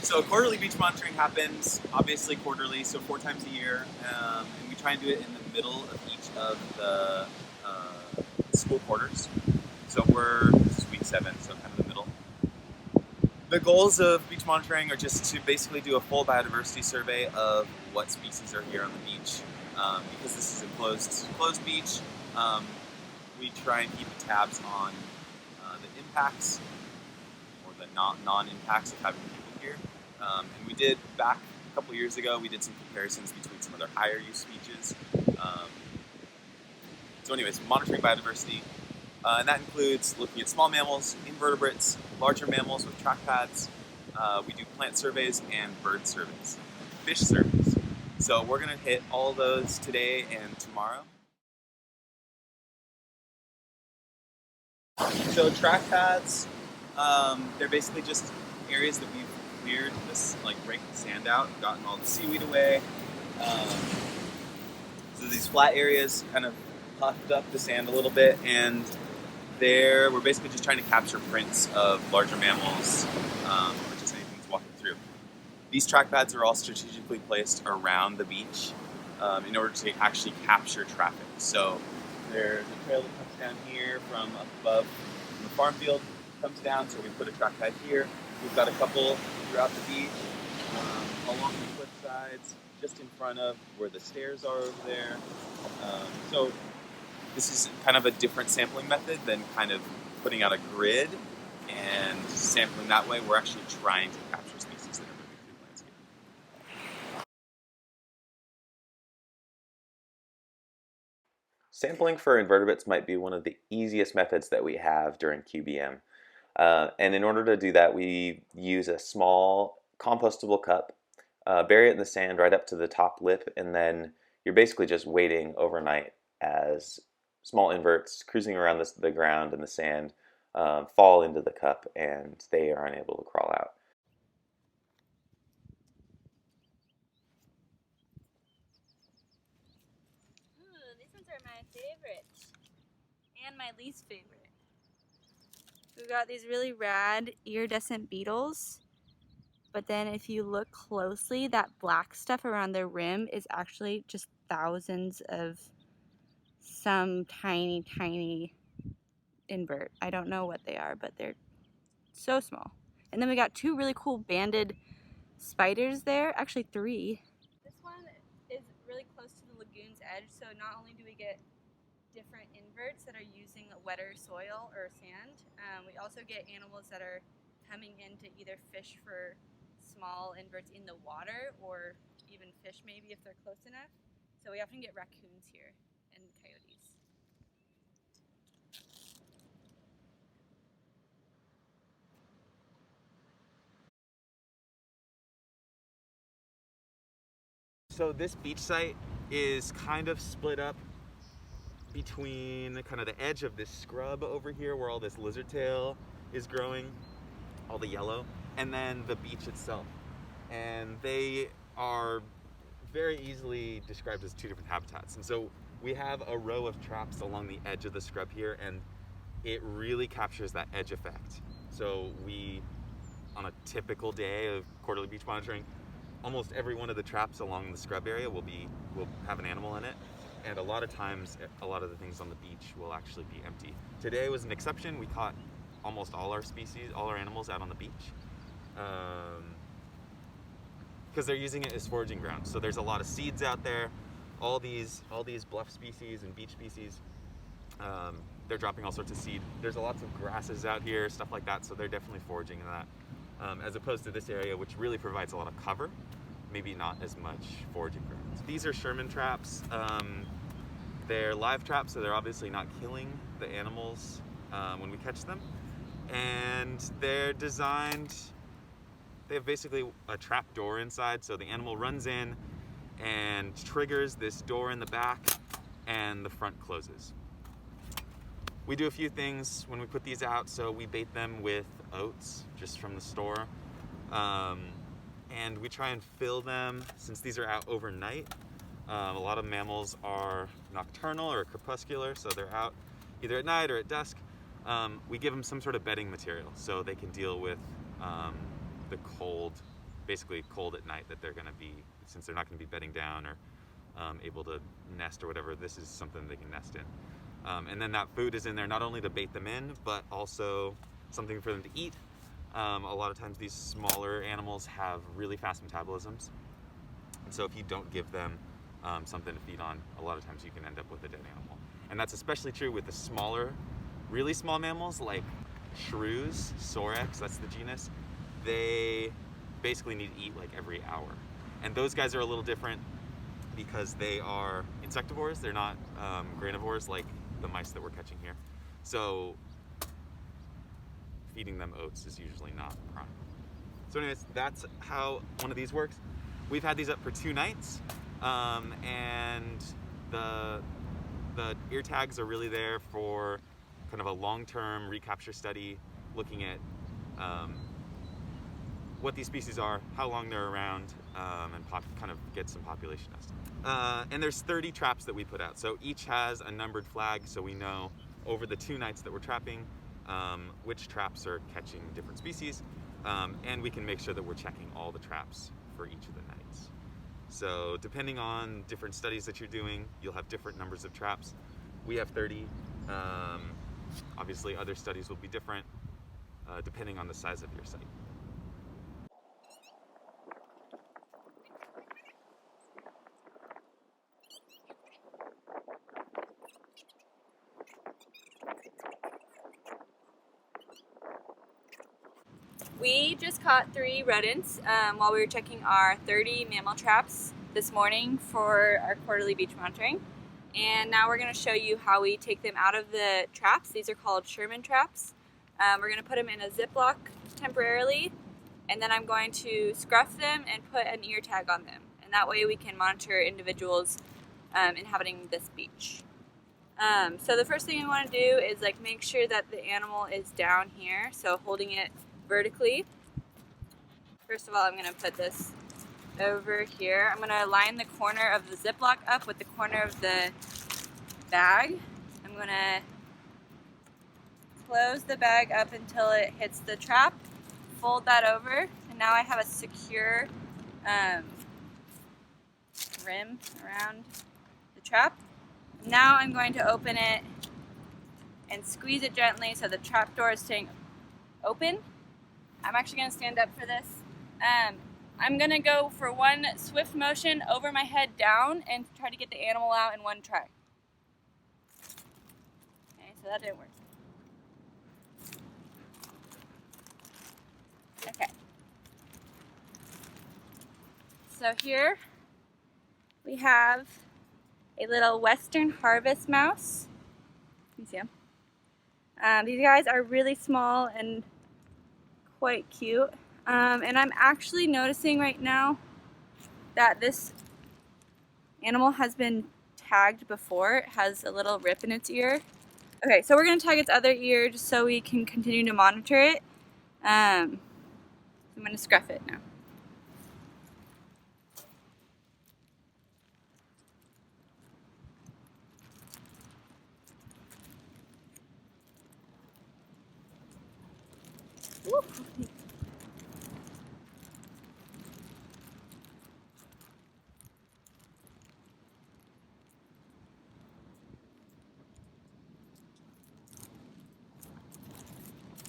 So quarterly beach monitoring happens, obviously quarterly, so 4 times a year, and we try and do it in the middle of each of the school quarters. So this is week 7, so kind of the middle. The goals of beach monitoring are just to basically do a full biodiversity survey of what species are here on the beach. Because this is a closed beach, we try and keep tabs on the impacts or the non-impacts of having people here. And we did, back a couple years ago, we did some comparisons between some other higher use species. So anyways, monitoring biodiversity. And that includes looking at small mammals, invertebrates, larger mammals with track pads. We do plant surveys and bird surveys, fish surveys. So we're going to hit all those today and tomorrow. So track pads, they're basically just areas that we've cleared, raked the sand out, gotten all the seaweed away. So these flat areas kind of puffed up the sand a little bit, and there we're basically just trying to capture prints of larger mammals, or just anything that's walking through. These track pads are all strategically placed around the beach in order to actually capture traffic. So there's a trail that comes down here from up above from the farm field, comes down, so we put a track pad here. We've got a couple throughout the beach, along the cliff sides, just in front of where the stairs are over there. So this is kind of a different sampling method than kind of putting out a grid and sampling that way. We're actually trying to capture species that are moving through the landscape. Sampling for invertebrates might be one of the easiest methods that we have during QBM. And in order to do that, we use a small compostable cup, bury it in the sand right up to the top lip, and then you're basically just waiting overnight as small inverts cruising around the ground and the sand fall into the cup, and they are unable to crawl out. Ooh, these ones are my favorite. And my least favorite. We've got these really rad iridescent beetles. But then if you look closely, that black stuff around the rim is actually just thousands of some tiny, tiny invert. I don't know what they are, but they're so small. And then we got 2 really cool banded spiders there, actually 3. This one is really close to the lagoon's edge, so not only do we get different inverts that are using wetter soil or sand, we also get animals that are coming in to either fish for small inverts in the water or even fish maybe if they're close enough. So we often get raccoons here and coyotes. So this beach site is kind of split up between kind of the edge of this scrub over here where all this lizard tail is growing, all the yellow, and then the beach itself. And they are very easily described as 2 different habitats. And so we have a row of traps along the edge of the scrub here, and it really captures that edge effect. So we, on a typical day of quarterly beach monitoring, almost every one of the traps along the scrub area will have an animal in it. And a lot of times, a lot of the things on the beach will actually be empty. Today was an exception. We caught almost all our species, all our animals out on the beach. Because they're using it as foraging ground. So there's a lot of seeds out there. All these bluff species and beach species, they're dropping all sorts of seed. There's lots of grasses out here, stuff like that, so they're definitely foraging in that. As opposed to this area, which really provides a lot of cover, maybe not as much foraging ground. These are Sherman traps. They're live traps, so they're obviously not killing the animals when we catch them. And they're designed, they have basically a trap door inside, so the animal runs in and triggers this door in the back, and the front closes. We do a few things when we put these out. So we bait them with oats just from the store, and we try and fill them, since these are out overnight. A lot of mammals are nocturnal or crepuscular, so they're out either at night or at dusk. We give them some sort of bedding material so they can deal with the cold basically cold at night that they're going to be, since they're not going to be bedding down or able to nest or whatever, this is something they can nest in. And then that food is in there not only to bait them in, but also something for them to eat. A lot of times these smaller animals have really fast metabolisms. And so if you don't give them something to feed on, a lot of times you can end up with a dead animal. And that's especially true with the smaller, really small mammals like shrews, Sorex, that's the genus. They basically need to eat like every hour. And those guys are a little different because they are insectivores. They're not granivores like the mice that we're catching here. So feeding them oats is usually not a problem. So anyways, that's how one of these works. We've had these up for 2 nights, and the ear tags are really there for kind of a long-term recapture study, looking at what these species are, how long they're around, and kind of get some population estimate. And there's 30 traps that we put out. So each has a numbered flag, so we know over the 2 nights that we're trapping which traps are catching different species, and we can make sure that we're checking all the traps for each of the nights. So depending on different studies that you're doing, you'll have different numbers of traps. We have 30. Obviously other studies will be different depending on the size of your site. We just caught 3 rodents while we were checking our 30 mammal traps this morning for our quarterly beach monitoring. And now we're going to show you how we take them out of the traps. These are called Sherman traps. We're going to put them in a Ziploc temporarily, and then I'm going to scruff them and put an ear tag on them. And that way we can monitor individuals inhabiting this beach. So the first thing we want to do is make sure that the animal is down here, so holding it vertically. First of all, I'm going to put this over here. I'm going to line the corner of the Ziploc up with the corner of the bag. I'm going to close the bag up until it hits the trap, fold that over, and now I have a secure rim around the trap. Now I'm going to open it and squeeze it gently so the trap door is staying open. I'm actually going to stand up for this. I'm going to go for one swift motion over my head down and try to get the animal out in one try. Okay, so that didn't work. Okay. So here we have a little western harvest mouse. You see him? These guys are really small and quite cute. And I'm actually noticing right now that this animal has been tagged before. It has a little rip in its ear. Okay, so we're going to tag its other ear just so we can continue to monitor it. I'm going to scruff it now. Woo.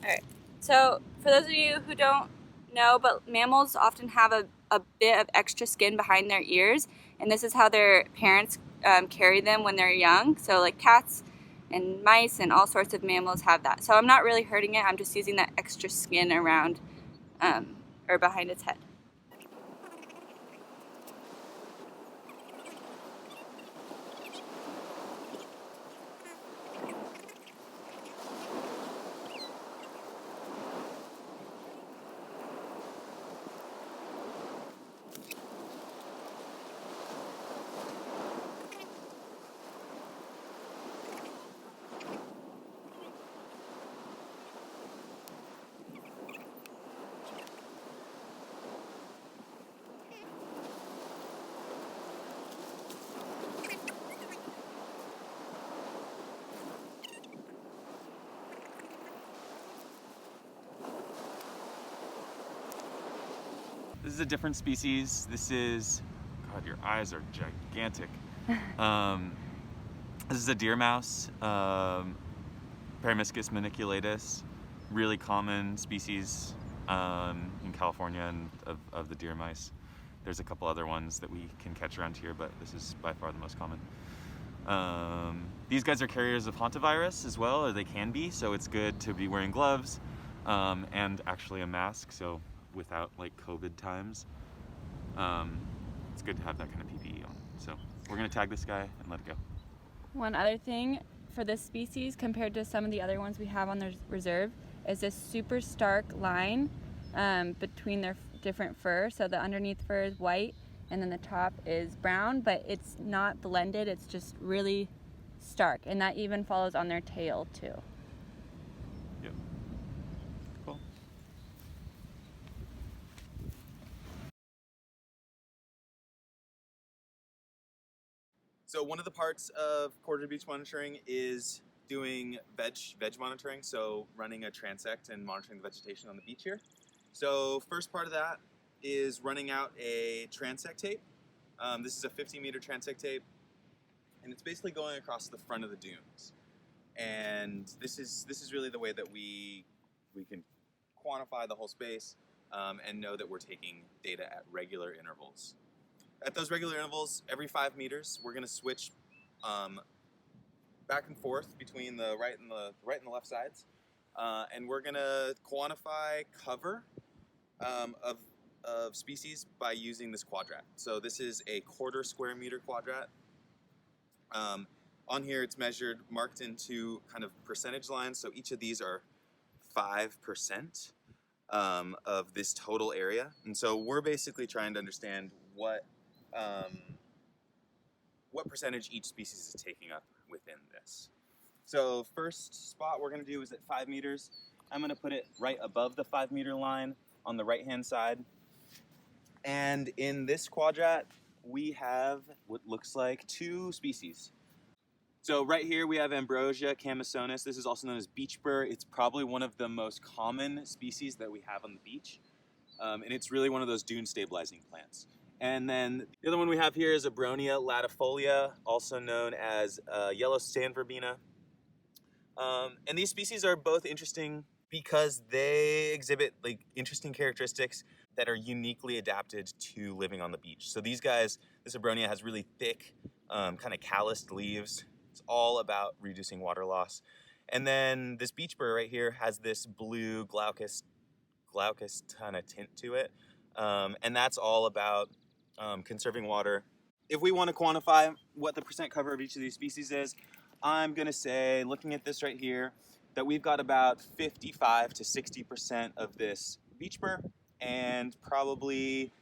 Alright, so for those of you who don't know, but mammals often have a bit of extra skin behind their ears, and this is how their parents carry them when they're young. So like cats and mice and all sorts of mammals have that. So I'm not really hurting it, I'm just using that extra skin around or behind its head. This is a different species. This is, God, your eyes are gigantic. This is a deer mouse, Peromyscus maniculatus, really common species in California and of the deer mice. There's a couple other ones that we can catch around here, but this is by far the most common. These guys are carriers of hantavirus as well, or they can be, so it's good to be wearing gloves and actually a mask, so without like COVID times. It's good to have that kind of PPE on. So we're gonna tag this guy and let it go. One other thing for this species compared to some of the other ones we have on the reserve is this super stark line between their different fur. So the underneath fur is white and then the top is brown, but it's not blended, it's just really stark. And that even follows on their tail too. Yep. Cool. So one of the parts of coordinated beach monitoring is doing veg monitoring, so running a transect and monitoring the vegetation on the beach here. So first part of that is running out a transect tape. This is a 50-meter transect tape, and it's basically going across the front of the dunes. And this is really the way that we can quantify the whole space and know that we're taking data at regular intervals. At those regular intervals, every 5 meters, we're going to switch back and forth between the right and the left sides, and we're going to quantify cover of species by using this quadrat. So this is a 1/4 square meter quadrat. On here, it's marked into kind of percentage lines. So each of these are 5% of this total area, and so we're basically trying to understand what percentage each species is taking up within this. So first spot we're going to do is at 5 meters. I'm going to put it right above the 5 meter line on the right hand side. And in this quadrat, we have what looks like 2 species. So right here we have Ambrosia camisonus. This is also known as beach burr. It's probably one of the most common species that we have on the beach. And it's really one of those dune stabilizing plants. And then the other one we have here is Abronia latifolia, also known as yellow sand verbena. And these species are both interesting because they exhibit like interesting characteristics that are uniquely adapted to living on the beach. So these guys, this Abronia has really thick, kind of calloused leaves. It's all about reducing water loss. And then this beach burr right here has this blue glaucous kind of tint to it. And that's all about conserving water. If we want to quantify what the percent cover of each of these species is, I'm going to say, looking at this right here, that we've got about 55 to 60% of this beach burr and probably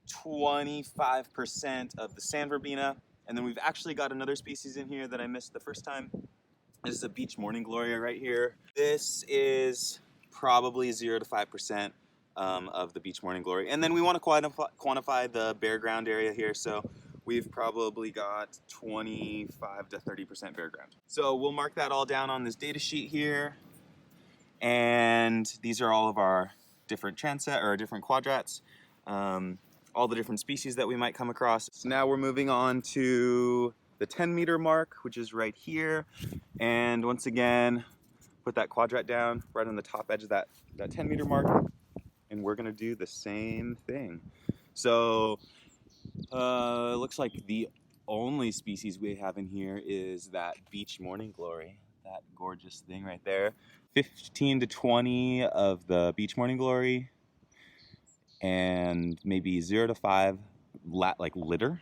25% of the sand verbena. And then we've actually got another species in here that I missed the first time. This is a beach morning gloria right here. This is probably 0 to 5% of the beach morning glory. And then we want to quantify the bare ground area here. So we've probably got 25 to 30% bare ground. So we'll mark that all down on this data sheet here. And these are all of our different transect or different quadrats, all the different species that we might come across. So now we're moving on to the 10-meter mark, which is right here. And once again, put that quadrat down right on the top edge of that 10-meter mark. And we're gonna do the same thing. So it looks like the only species we have in here is that beach morning glory, that gorgeous thing right there. 15 to 20 of the beach morning glory, and maybe 0 to 5 like litter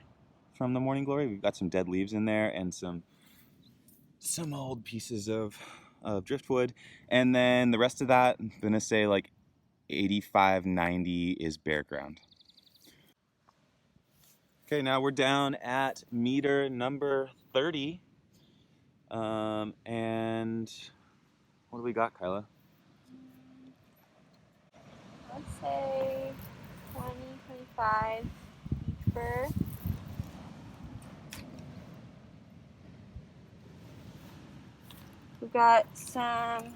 from the morning glory. We've got some dead leaves in there and some old pieces of driftwood. And then the rest of that, I'm gonna say like 85, 90 is bare ground. Okay, now we're down at meter number 30. And what do we got, Kyla? I'd say 20, 25 beach burr. We've got some,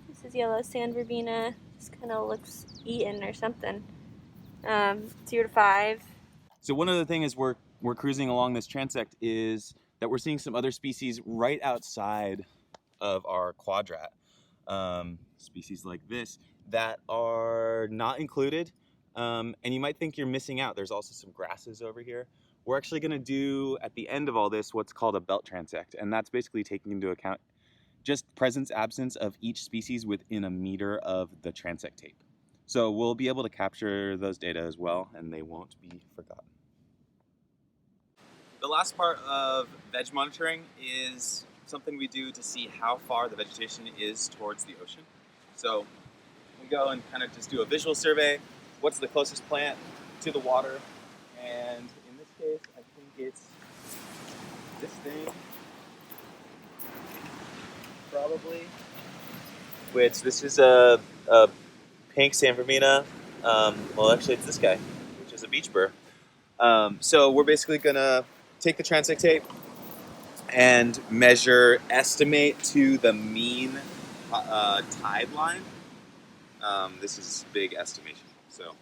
this is yellow sand verbena. This kind of looks eaten or something. 0 to 5. So one other thing as we're cruising along this transect is that we're seeing some other species right outside of our quadrat. Species like this that are not included, and you might think you're missing out. There's also some grasses over here. We're actually going to do at the end of all this what's called a belt transect, and that's basically taking into account just presence absence of each species within a meter of the transect tape. So we'll be able to capture those data as well, and they won't be forgotten. The last part of veg monitoring is something we do to see how far the vegetation is towards the ocean. So we go and kind of just do a visual survey. What's the closest plant to the water? And in this case, I think it's this thing, probably. Which this is a pink San Vermina. Well, actually, it's this guy, which is a beach burr. So we're basically gonna take the transect tape and estimate to the mean tide line. This is big estimation. So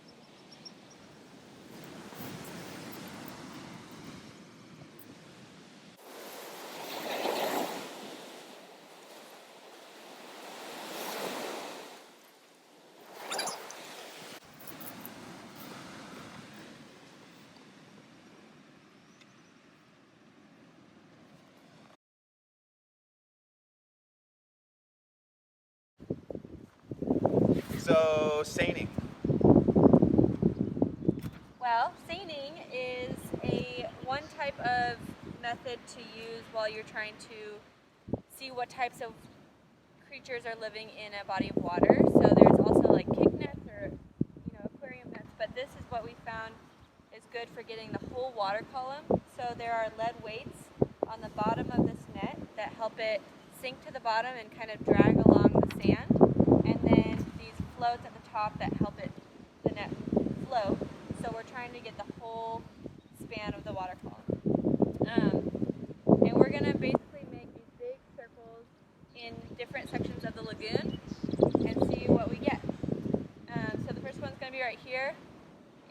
Seining. Well, seining is one type of method to use while you're trying to see what types of creatures are living in a body of water. So there's also like kick nets or aquarium nets, but this is what we found is good for getting the whole water column. So there are lead weights on the bottom of this net that help it sink to the bottom and kind of drag along the sand, and then these floats at the top that help the net float. So we're trying to get the whole span of the water column. And we're going to basically make these big circles in different sections of the lagoon and see what we get. So the first one's going to be right here,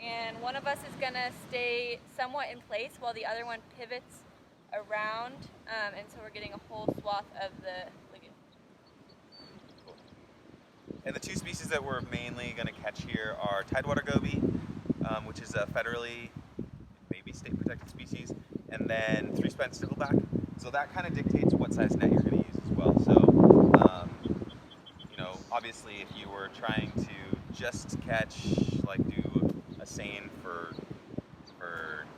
and one of us is going to stay somewhat in place while the other one pivots around, and so we're getting a whole swath of the lagoon. And the two species that we're mainly going to catch here are tidewater goby, which is a federally, maybe state protected species, and then three-spent stickleback. So that kind of dictates what size net you're going to use as well. So, obviously if you were trying to just catch, like do a seine for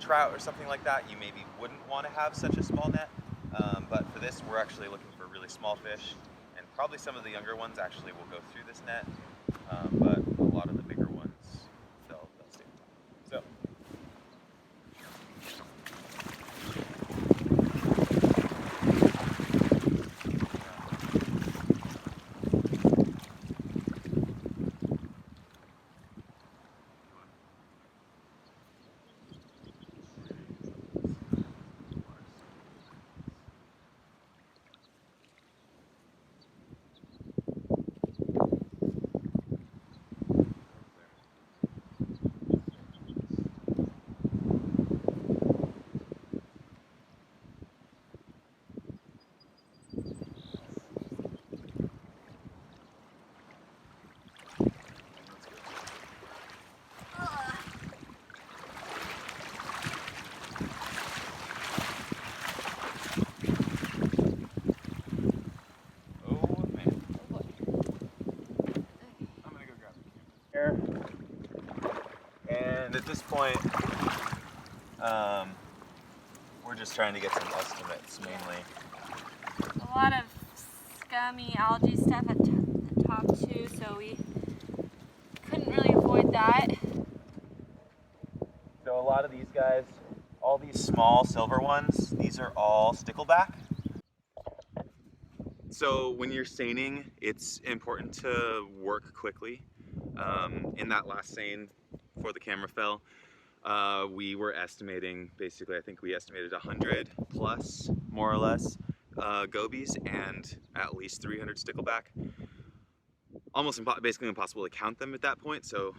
trout or something like that, you maybe wouldn't want to have such a small net. But for this, we're actually looking for really small fish, and probably some of the younger ones actually will go through this net, but a lot of the bigger ones, they'll stay on top. So. And at this point, we're just trying to get some estimates mainly. A lot of scummy algae stuff at the top too, so we couldn't really avoid that. So a lot of these guys, all these small silver ones, these are all stickleback. So when you're seining, it's important to work quickly. In that last seine, before the camera fell, we were estimating, basically I think we estimated 100 plus, more or less, gobies and at least 300 stickleback. Almost basically impossible to count them at that point, so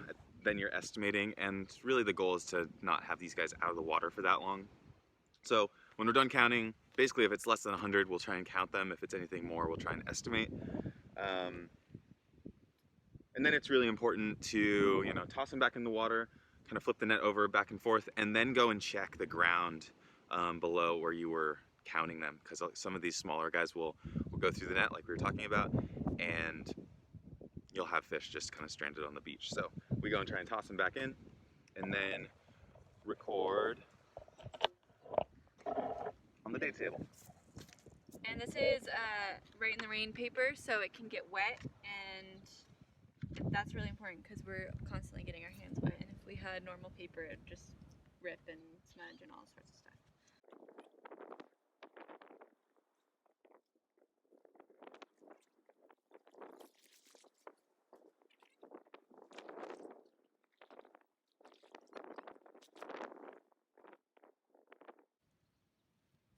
than you're estimating, and really the goal is to not have these guys out of the water for that long. So when we're done counting, basically if it's less than 100, we'll try and count them. If it's anything more, we'll try and estimate. And then it's really important to, you know, toss them back in the water, kind of flip the net over back and forth, and then go and check the ground below where you were counting them, because some of these smaller guys will go through the net like we were talking about, and you'll have fish just kind of stranded on the beach. So we go and try and toss them back in, and then record on the date table. And this is right in the rain paper, so it can get wet, and that's really important because we're constantly getting our hands wet. And if we had normal paper, it'd just rip and smudge and all sorts of stuff.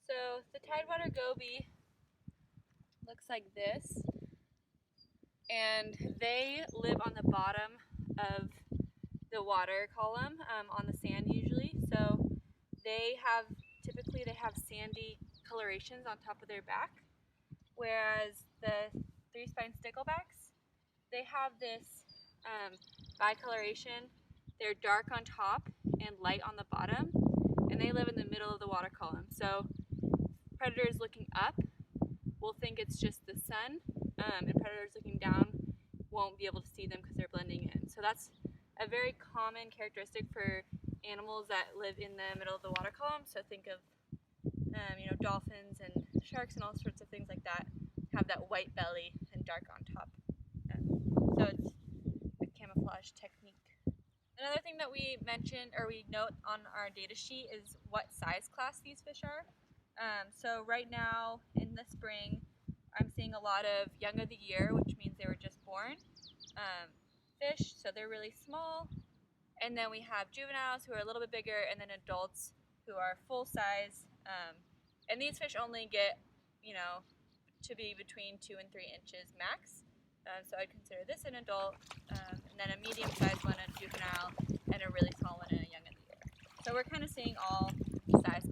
So the tidewater goby looks like this, and they live on the bottom of the water column, on the sand usually. So typically they have sandy colorations on top of their back, whereas the three-spine sticklebacks, they have this bicoloration. They're dark on top and light on the bottom, and they live in the middle of the water column. So predators looking up will think it's just the sun, and predators looking down won't be able to see them because they're blending in. So that's a very common characteristic for animals that live in the middle of the water column. So think of you know, dolphins and sharks and all sorts of things like that have that white belly and dark on top. So it's a camouflage technique. Another thing that we mentioned, or we note on our data sheet, is what size class these fish are. So right now in the spring, I'm seeing a lot of young of the year, which means they were just born fish, so they're really small. And then we have juveniles who are a little bit bigger, and then adults who are full size. And these fish only get, you know, to be between 2 and 3 inches max. So I'd consider this an adult, and then a medium-sized one, a juvenile, and a really small one, and a young of the year. So we're kind of seeing all size